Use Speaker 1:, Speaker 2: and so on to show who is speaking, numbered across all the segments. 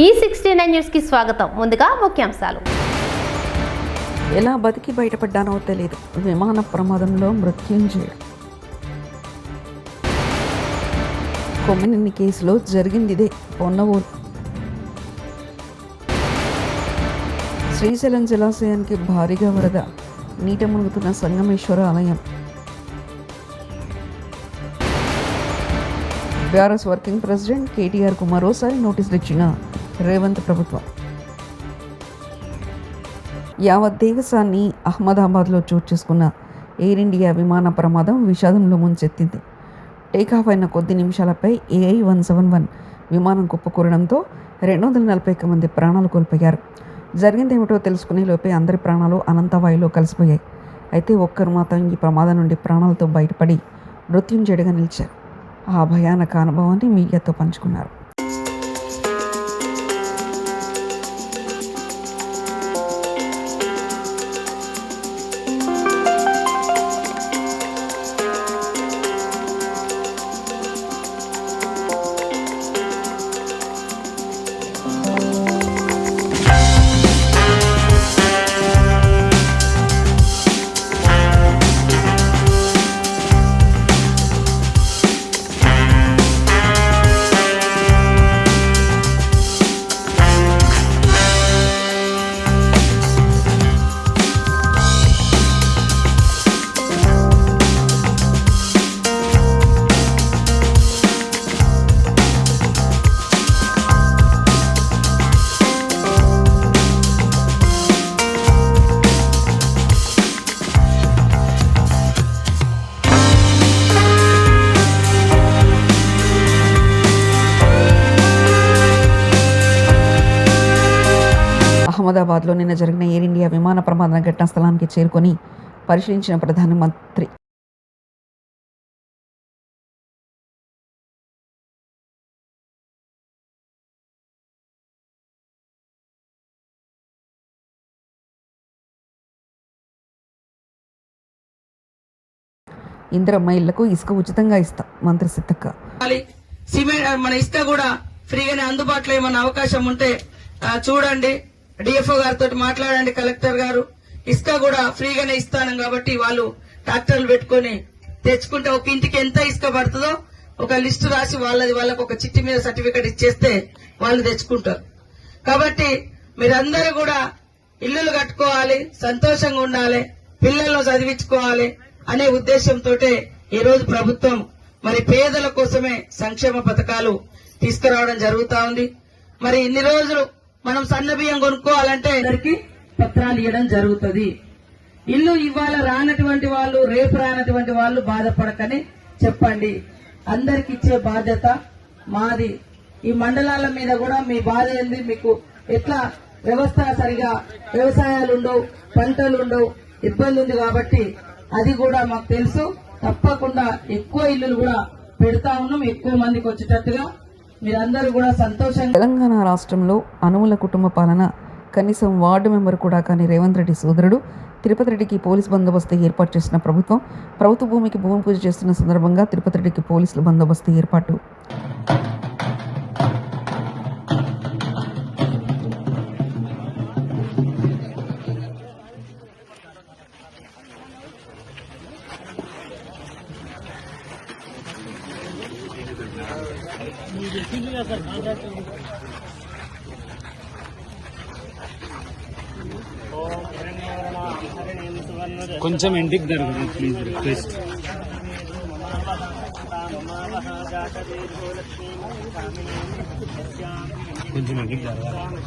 Speaker 1: E69 news కి స్వాగతం. ముందుగా ముఖ్యాంశాలు.
Speaker 2: ఎలా బతికి బయటపడ్డానో తెలియదు. విమాన ప్రమాదంలో మృత్యుంజయుడు. కొమ్మినేని కేసులో జరిగిందిదే. పొన్నవోలు. శ్రీశైలం జలాశయానికి భారీగా వరద. నీట మునుగుతున్న సంగమేశ్వర ఆలయం. బీఆర్ఎస్ వర్కింగ్ ప్రెసిడెంట్ కేటీఆర్కు మరోసారి నోటీసులు ఇచ్చిన రేవంత్ ప్రభుత్వం. యావత్ దేశాన్ని అహ్మదాబాద్లో చోటు చేసుకున్న ఎయిర్ ఇండియా విమాన ప్రమాదం విషాదంలో ముంచెత్తింది. టేకాఫ్ అయిన కొద్ది నిమిషాలపై AI-171 విమానం కుప్పకూరడంతో 241 మంది ప్రాణాలు కోల్పోయారు. జరిగిందేమిటో తెలుసుకునే లోపే అందరి ప్రాణాలు అనంతవాయులో కలిసిపోయాయి. అయితే ఒక్కరు మాత్రం ఈ ప్రమాదం నుండి ప్రాణాలతో బయటపడి మృత్యుంజయుడిగా నిలిచారు. ఆ భయానక అనుభవాన్ని మీడియాతో పంచుకున్నారు. అహ్మదాబాద్లో నిన్న జరిగిన ఎయిర్ ఇండియా విమాన ప్రమాద ఘటనా స్థలానికి చేరుకొని పరిశీలించిన ప్రధానమంత్రి ఇందిరమ్మ ఇళ్లకు ఇసుక ఉచితంగా ఇస్తాం. మంత్రి సీతక్క.
Speaker 3: సిమెంట్ మన ఇసుక కూడా ఫ్రీగానే అందుబాటులో ఏమన్నా అవకాశం ఉంటే చూడండి. డిఎఫ్ఓ గారితో మాట్లాడండి. కలెక్టర్ గారు ఇసుక కూడా ఫ్రీగానే ఇస్తాను కాబట్టి వాళ్ళు ట్రాక్టర్లు పెట్టుకుని తెచ్చుకుంటే ఒక ఇంటికి ఎంత ఇసుక పడుతుందో ఒక లిస్టు రాసి వాళ్ళకు ఒక చిట్టి మీద సర్టిఫికెట్ ఇచ్చేస్తే వాళ్ళు తెచ్చుకుంటారు. కాబట్టి మీరందరూ కూడా ఇల్లులు కట్టుకోవాలి, సంతోషంగా ఉండాలి, పిల్లలను చదివించుకోవాలి అనే ఉద్దేశంతో ఈ రోజు ప్రభుత్వం మరి పేదల కోసమే సంక్షేమ పథకాలు తీసుకురావడం జరుగుతా ఉంది. మరి ఇన్ని రోజులు మనం సన్న బియ్యం కొనుక్కోవాలంటే అందరికి పత్రాలు ఇవ్వడం జరుగుతుంది. ఇల్లు ఇవాళ రానటువంటి వాళ్ళు, రేపు రానటువంటి వాళ్ళు బాధపడకని చెప్పండి. అందరికి ఇచ్చే బాధ్యత మాది. ఈ మండలాల మీద కూడా మీ బాధ ఏంది, మీకు ఎట్లా వ్యవస్థ సరిగా వ్యవసాయాలు ఉండవు, పంటలు ఉండవు, ఇబ్బంది ఉంది కాబట్టి అది కూడా మాకు తెలుసు. తప్పకుండా ఎక్కువ ఇల్లులు కూడా పెడతా ఉన్నాం, ఎక్కువ మందికి వచ్చేటట్టుగా. మీరందరూ కూడా సంతోషంగా.
Speaker 2: తెలంగాణ రాష్ట్రంలో అనువుల కుటుంబ పాలన కనీసం వార్డు మెంబర్ కూడా కాని రేవంత్ రెడ్డి సోదరుడు తిరుపతి రెడ్డికి పోలీస్ బందోబస్తు ఏర్పాటు చేసిన ప్రభుత్వ భూమికి భూమి పూజ చేస్తున్న సందర్భంగా తిరుపతి రెడ్డికి పోలీసుల బందోబస్తు ఏర్పాటు.
Speaker 4: కొంచెం ఇంటికి జరుగుతుంది ప్లీజ్, రిక్వెస్ట్. కొంచెం ఇంటికి జరగాలి.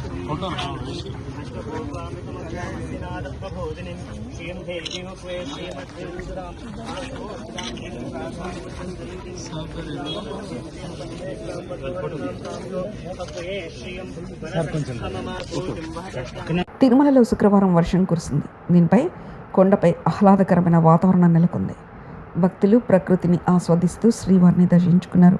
Speaker 2: తిరుమలలో శుక్రవారం వర్షం కురిసింది. దీనిపై కొండపై ఆహ్లాదకరమైన వాతావరణం నెలకొంది. భక్తులు ప్రకృతిని ఆస్వాదిస్తూ శ్రీవారిని దర్శించుకున్నారు.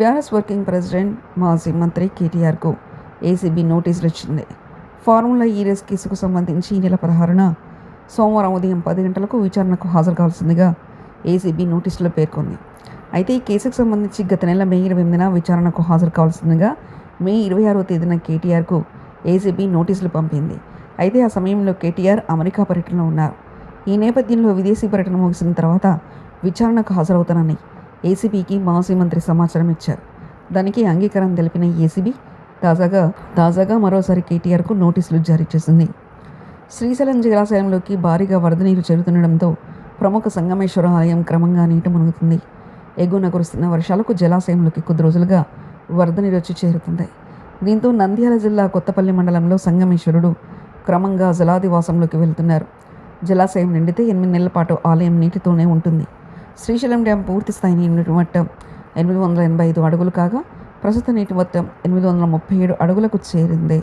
Speaker 2: బీఆర్ఎస్ వర్కింగ్ ప్రెసిడెంట్ మాజీ మంత్రి కేటీఆర్కు ఏసీబీ నోటీసులు ఇచ్చింది. ఫార్ములా ఈ రేస్ కేసుకు సంబంధించి ఈ నెల 16న సోమవారం ఉదయం 10 గంటలకు విచారణకు హాజరు కావాల్సిందిగా ఏసీబీ నోటీసులో పేర్కొంది. అయితే ఈ కేసుకు సంబంధించి గత నెల మే 28న విచారణకు హాజరు కావాల్సిందిగా మే 26వ తేదీన కేటీఆర్కు ఏసీబీ నోటీసులు పంపింది. అయితే ఆ సమయంలో కేటీఆర్ అమెరికా పర్యటనలో ఉన్నారు. ఈ నేపథ్యంలో విదేశీ పర్యటన ముగిసిన తర్వాత విచారణకు హాజరవుతానని ఏసీబీకి మాజీ మంత్రి సమాచారం ఇచ్చారు. దానికి అంగీకారం తెలిపిన ఏసీబీ తాజాగా మరోసారి కేటీఆర్కు నోటీసులు జారీ చేసింది. శ్రీశైలం జలాశయంలోకి భారీగా వరద నీరు చేరుతుండడంతో ప్రముఖ సంగమేశ్వర ఆలయం క్రమంగా నీట మునుగుతుంది. ఎగువన కురుస్తున్న వర్షాలకు జలాశయంలోకి కొద్ది రోజులుగా వరద నీరు వచ్చి చేరుతుంది. దీంతో నంద్యాల జిల్లా కొత్తపల్లి మండలంలో సంగమేశ్వరుడు క్రమంగా జలాదివాసంలోకి వెళ్తున్నారు. జలాశయం నిండితే 8 నెలల పాటు ఆలయం నీటితోనే ఉంటుంది. శ్రీశైలం డ్యాం పూర్తి స్థాయి నీటి మట్టం 885 అడుగులు కాగా ప్రస్తుత నీటి మొత్తం 837 అడుగులకు చేరింది.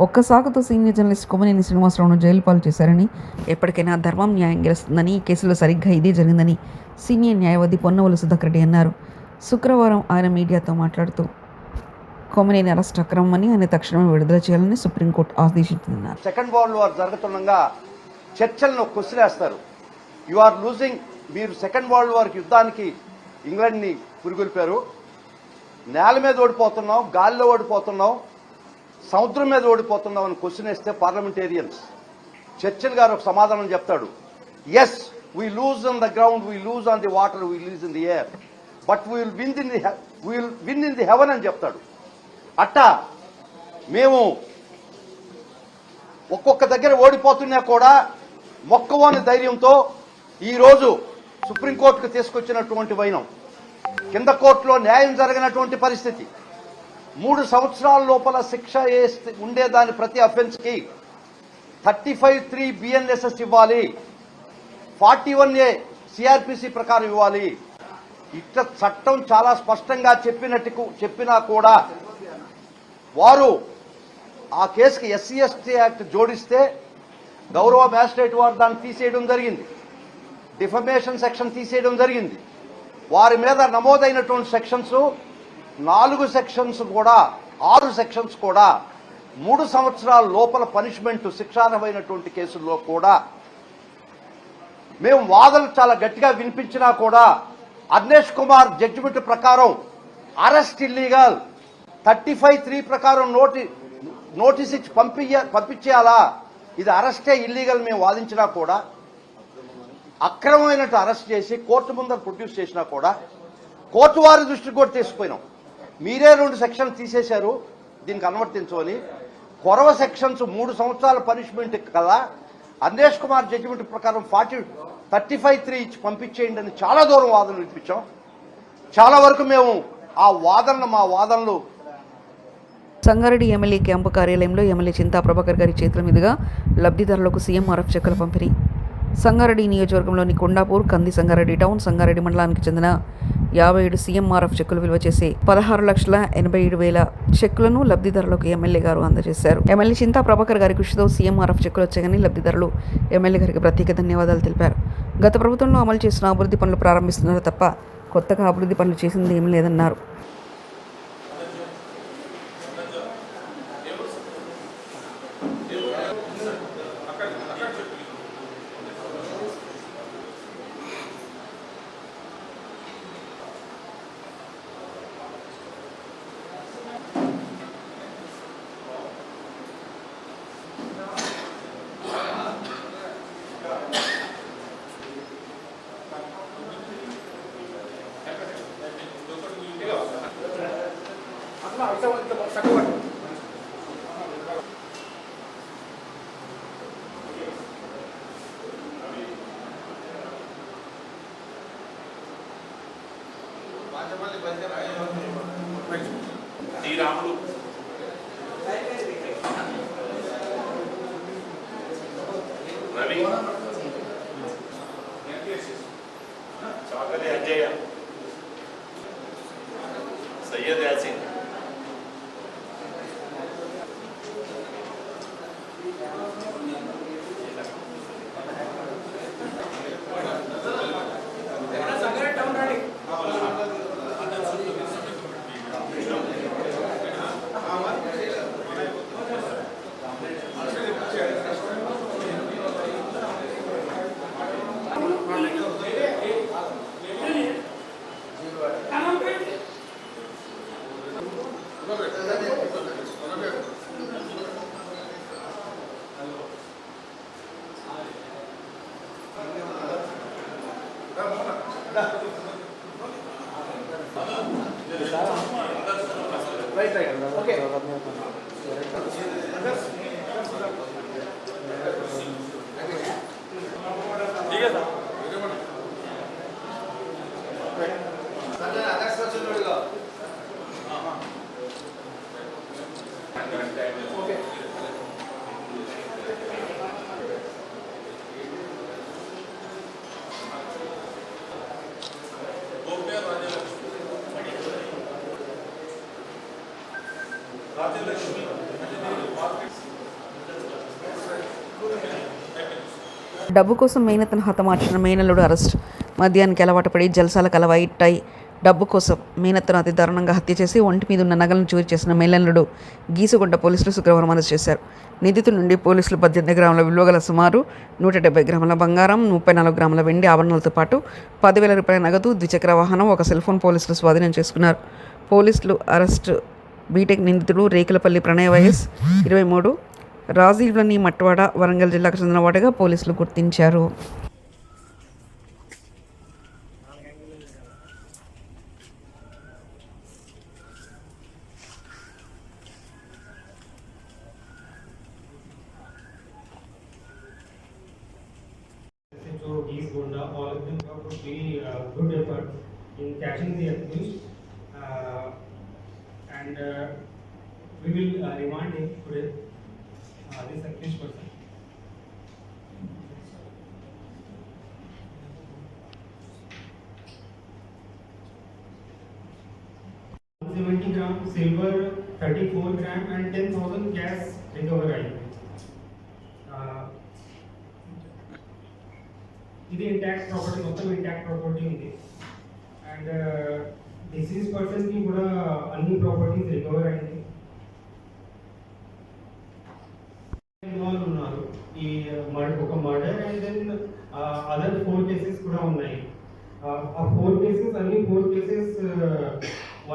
Speaker 2: ఒక్క సాకుతో సీనియర్ జర్నలిస్ట్ కొమ్మనేని శ్రీనివాసరావును జైలు పాలు చేశారని, ఎప్పటికైనా ధర్మం న్యాయం గెలుస్తుందని, ఈ కేసులో సరిగ్గా ఇదే జరిగిందని సీనియర్ న్యాయవాది పొన్నవోలు సుధాకర్ రెడ్డి అన్నారు. శుక్రవారం ఆయన మీడియాతో మాట్లాడుతూ కొమ్మనేని అరెస్ట్ అక్రమమని, ఆయన తక్షణమే విడుదల చేయాలని సుప్రీంకోర్టు ఆదేశించిందన్నారు.
Speaker 5: సెకండ్ వరల్డ్ వార్ జరుగుతుండగా చర్చలను కొసిరేస్తారు. You are losing. మీరు సెకండ్ వరల్డ్ వార్ యుద్ధానికి ఇంగ్లాండ్ని పురిగొల్పారు. నేల మీద ఓడిపోతున్నాం, గాలిలో ఓడిపోతున్నాం, సముద్రం మీద ఓడిపోతున్నాం అని క్వశ్చన్ వేస్తే పార్లమెంటేరియన్స్ చర్చిల్ గారు ఒక సమాధానం చెప్తాడు. Yes, we lose on the ground, we lose on the water, we lose in the air, but we will win in the heaven అని చెప్తాడు. అట్టా మేము ఒక్కొక్క దగ్గర ఓడిపోతున్నా కూడా మొక్కవోని ధైర్యంతో ఈరోజు సుప్రీంకోర్టుకు తీసుకొచ్చినటువంటి వైనం, కింద కోర్టులో న్యాయం జరగనటువంటి పరిస్థితి, 3 సంవత్సరాల లోపల శిక్ష ఉండేదాని ప్రతి అఫెన్స్కి 35(3) BNSS ఇవ్వాలి, 41A సిఆర్పిసి ప్రకారం ఇవ్వాలి. ఇట్లా చట్టం చాలా స్పష్టంగా చెప్పినా కూడా వారు ఆ కేసుకి SC/ST యాక్ట్ జోడిస్తే గౌరవ మ్యాజిస్ట్రేట్ వారు దాన్ని తీసేయడం జరిగింది. డిఫమేషన్ సెక్షన్ తీసేయడం జరిగింది. వారి మీద నమోదైనటువంటి సెక్షన్స్ 4 సెక్షన్స్ కూడా 6 సెక్షన్స్ కూడా 3 సంవత్సరాల లోపల పనిష్మెంట్ శిక్షార్హమైనటువంటి కేసుల్లో కూడా మేము వాదనలు చాలా గట్టిగా వినిపించినా కూడా అర్నేష్ కుమార్ జడ్జిమెంట్ ప్రకారం అరెస్ట్ ఇల్లీగల్, 35(3) ప్రకారం నోటీస్ ఇచ్చి పంపించేయాలా, ఇది అరెస్టే ఇల్లీగల్ మేము వాదించినా కూడా, అక్రమమైనట్టు అరెస్ట్ చేసి కోర్టు ముందర ప్రొడ్యూస్ చేసినా కూడా కోర్టు వారి దృష్టికి కూడా తీసుకుపోయినాం. మీరే 2 సెక్షన్లు తీసేశారు దీనికి అనువర్తించమని. కొరవ సెక్షన్స్ 3 సంవత్సరాల పనిష్మెంట్ కదా, అర్నేష్ కుమార్ జడ్జిమెంట్ ప్రకారం 35(3) ఇచ్చి పంపించేయండి అని చాలా దూరం వాదనలు వినిపించాం. చాలా వరకు మేము మా వాదనలు
Speaker 2: సంగారెడ్డి ఎమ్మెల్యే క్యాంపు కార్యాలయంలో ఎమ్మెల్యే చింతా ప్రభాకర్ గారి చేతుల మీదుగా లబ్ధిదారులకు సీఎంఆర్ఎఫ్ చెక్కుల పంపిణీ. సంగారెడ్డి నియోజకవర్గంలోని కొండాపూర్, కంది సంగారెడ్డి టౌన్, సంగారెడ్డి మండలానికి చెందిన 57 సీఎంఆర్ఎఫ్ చెక్కులు విలువ చేసే 16,87,000 చెక్కులను లబ్ధిదారులకు ఎమ్మెల్యే గారు అందజేశారు. ఎమ్మెల్యే చింతా ప్రభాకర్ గారి కృషితో సీఎంఆర్ఎఫ్ చెక్కులు వచ్చాయని లబ్ధిదారులు ఎమ్మెల్యే గారికి ప్రత్యేక ధన్యవాదాలు తెలిపారు. గత ప్రభుత్వంలో అమలు చేసిన అభివృద్ధి పనులు ప్రారంభిస్తున్నారు తప్ప కొత్తగా అభివృద్ధి పనులు చేసింది ఏమీ లేదన్నారు.
Speaker 6: రవి చాకలి అజయ్ సయ్యద్ యాసిన్
Speaker 2: డబ్బు కోసం మేనతను హతమార్చిన మేనల్లుడు అరెస్ట్. మద్యానికి అలవాటు పడి జల్సాల కలవైట్టై డబ్బు కోసం మేనత్తను అతి దారుణంగా హత్య చేసి ఒంటి మీద ఉన్న నగలను చోరీ చేసిన మేనల్లుడు గీసుగుంట పోలీసులు శుక్రవారం అరెస్ట్ చేశారు. నిందితుల నుండి పోలీసులు 18 గ్రాముల విలువ గల సుమారు 170 గ్రాముల బంగారం, 34 గ్రాముల వెండి ఆభరణాలతో పాటు 10,000 రూపాయల నగదు, ద్విచక్ర వాహనం, ఒక సెల్ ఫోన్ పోలీసులు స్వాధీనం చేసుకున్నారు. పోలీసులు అరెస్టు బీటెక్ నిందితుడు రేకులపల్లి ప్రణయ్ వయస్ 23, రాజీవ్లని మట్వాడ, వరంగల్ జిల్లాకు చెందినవాడుగా పోలీసులు గుర్తించారు.
Speaker 7: East Gonda, all of them have put very good effort in catching the accused, and we will remand him today, this accused person. $70 gram silver, 34 gram and 10,000 cash recovery. ఇది intact property, మొత్తం intact property ఉంది. And disease పర్సన్కి కూడా అన్ని properties recover అయింది. Involve ఉన్నారు ఈ ఒక murder and then other 4 cases కూడా ఉన్నాయి. ఆ 4 కేసెస్ అన్ని 4 cases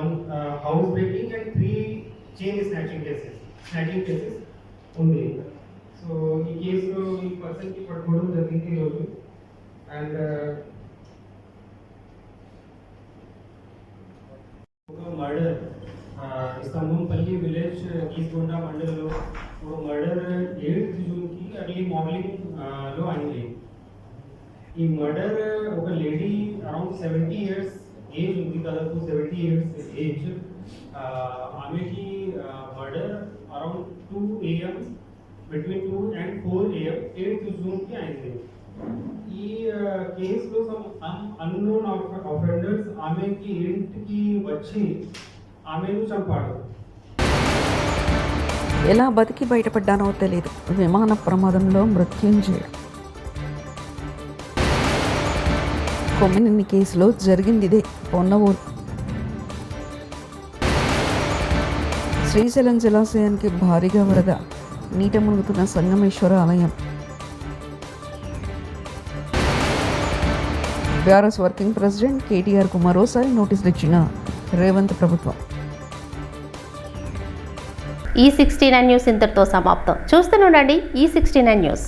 Speaker 7: 1 house breaking and 3 chain snatching cases ఉంది. సో ఈ కేసులో ఈ పర్సన్కి పట్టుకోవడం జరిగింది ఈరోజు. అండ్ ఒక మర్డర్ స్తంభంపల్లి విలేజ్ ఈస్గొండ మండలంలో ఒక మర్డర్ 8th జూన్కి అర్లీ మార్నింగ్ లో అయింది. ఈ మర్డర్ ఒక లేడీ అరౌండ్ 70 years ఏజ్ ఉంది, దాదాపు 70 years ఏజ్. ఆమెకి murder around 2 AM, between 2 and 4 AM 8th జూన్కి అయింది. ఈ కేసులో సమ్ అన్నోన్ ఆఫెండర్స్ ఆమెకి ఇంటికి వచ్చి ఆమెను చంపాడు.
Speaker 2: ఎలా బతికి బయటపడ్డానో తెలియదు. విమాన ప్రమాదంలో మృత్యుంజయుడు. కొమ్మినేని కేసులో జరిగింది ఇదే. పొన్నవూరు శ్రీశైలం జలాశయానికి భారీగా వరద, నీట మునుగుతున్న సంగమేశ్వర ఆలయం. బీఆర్ఎస్ వర్కింగ్ ప్రెసిడెంట్ కేటీఆర్కు మరోసారి నోటీసులు ఇచ్చిన రేవంత్ ప్రభుత్వం.
Speaker 1: ఈ 69 న్యూస్ ఇంతటితో సమాప్తం. చూస్తూనే ఉండండి ఈ 69 న్యూస్.